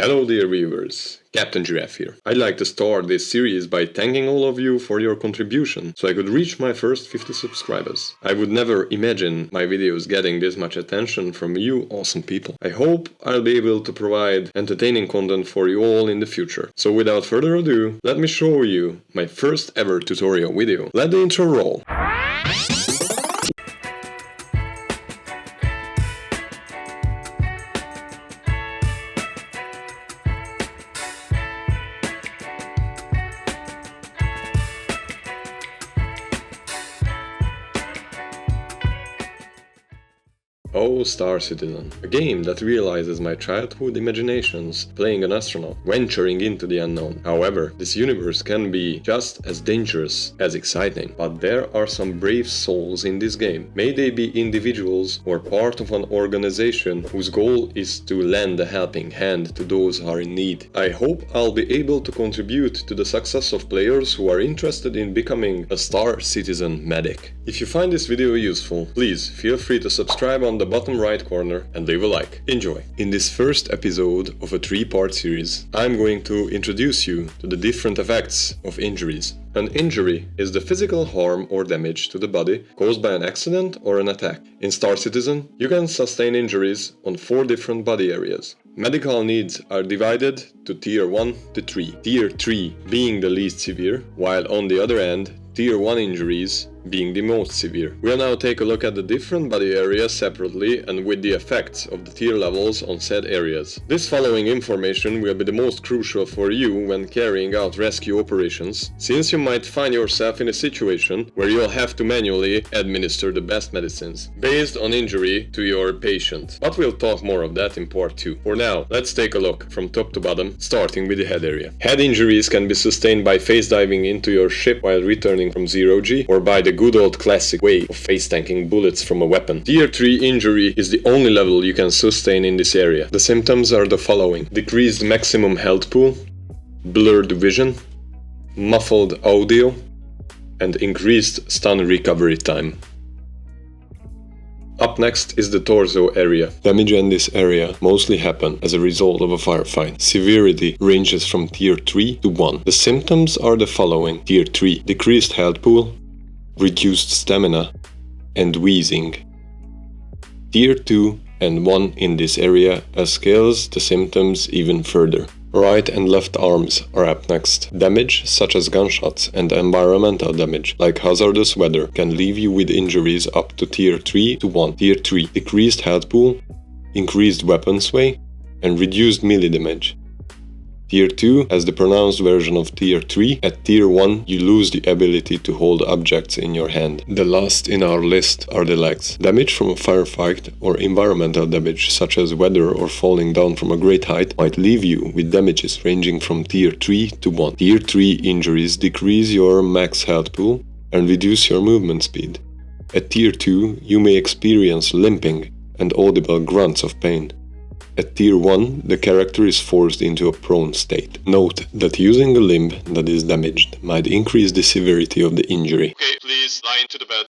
Hello dear viewers, CptGiraffe here. I'd like to start this series by thanking all of you for your contribution so I could reach my first 50 subscribers. I would never imagine my videos getting this much attention from you awesome people. I hope I'll be able to provide entertaining content for you all in the future. So without further ado, let me show you my first ever tutorial video. Let the intro roll. Oh, Star Citizen, a game that realizes my childhood imaginations, playing an astronaut, venturing into the unknown. However, this universe can be just as dangerous as exciting, but there are some brave souls in this game. May they be individuals or part of an organization whose goal is to lend a helping hand to those who are in need. I hope I'll be able to contribute to the success of players who are interested in becoming a Star Citizen medic. If you find this video useful, please feel free to subscribe on the bottom right corner and leave a like. Enjoy! In this first episode of a 3-part series, I'm going to introduce you to the different effects of injuries. An injury is the physical harm or damage to the body caused by an accident or an attack. In Star Citizen, you can sustain injuries on 4 different body areas. Medical needs are divided to Tier 1 to 3. Tier 3 being the least severe, while on the other end, Tier 1 injuries being the most severe. We'll now take a look at the different body areas separately and with the effects of the tier levels on said areas. This following information will be the most crucial for you when carrying out rescue operations, since you might find yourself in a situation where you'll have to manually administer the best medicines, based on injury to your patient. But we'll talk more of that in part 2. For now, let's take a look from top to bottom, starting with the head area. Head injuries can be sustained by face diving into your ship while returning from 0G, or by the good old classic way of face tanking bullets from a weapon. Tier 3 injury is the only level you can sustain in this area. The symptoms are the following: decreased maximum health pool, blurred vision, muffled audio, and increased stun recovery time. Up next is the torso area. Damage in this area mostly happen as a result of a firefight. Severity ranges from Tier 3 to 1. The symptoms are the following: Tier 3, decreased health pool, reduced stamina, and wheezing. Tier 2 and 1 in this area scales the symptoms even further. Right and left arms are up next. Damage such as gunshots and environmental damage like hazardous weather can leave you with injuries up to Tier 3 to 1. Tier 3, decreased health pool, increased weapon sway, and reduced melee damage. Tier 2 has the pronounced version of Tier 3. At Tier 1, you lose the ability to hold objects in your hand. The last in our list are the legs. Damage from a firefight or environmental damage such as weather or falling down from a great height might leave you with damages ranging from Tier 3 to 1. Tier 3 injuries decrease your max health pool and reduce your movement speed. At Tier 2, you may experience limping and audible grunts of pain. At Tier 1, the character is forced into a prone state. Note that using a limb that is damaged might increase the severity of the injury. Okay, please lie into the bed.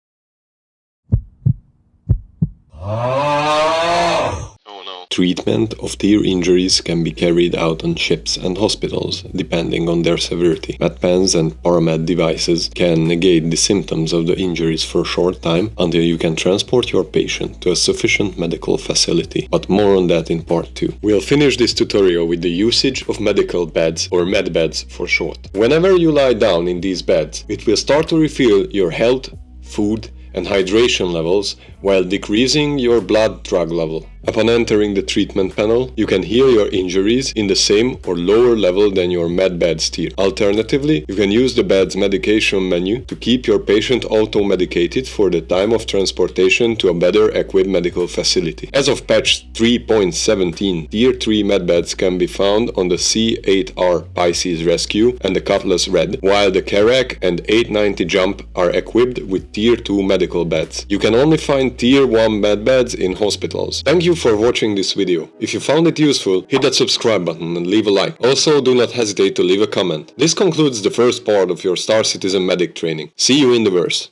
Oh no. Treatment of tier injuries can be carried out on ships and hospitals, depending on their severity. Med-pens and paramed devices can negate the symptoms of the injuries for a short time until you can transport your patient to a sufficient medical facility, but more on that in part 2. We'll finish this tutorial with the usage of medical beds, or med beds for short. Whenever you lie down in these beds, it will start to refill your health, food, and hydration levels while decreasing your blood drug level. Upon entering the treatment panel, you can heal your injuries in the same or lower level than your med bed's tier. Alternatively, you can use the bed's medication menu to keep your patient auto-medicated for the time of transportation to a better equipped medical facility. As of patch 3.17, Tier 3 med beds can be found on the C8R Pisces Rescue and the Cutlass Red, while the Karak and 890 Jump are equipped with Tier 2 medical beds. You can only find Tier 1 med beds in hospitals. Thank you for watching this video. If you found it useful, hit that subscribe button and leave a like. Also, do not hesitate to leave a comment. This concludes the first part of your Star Citizen medic training. See you in the verse.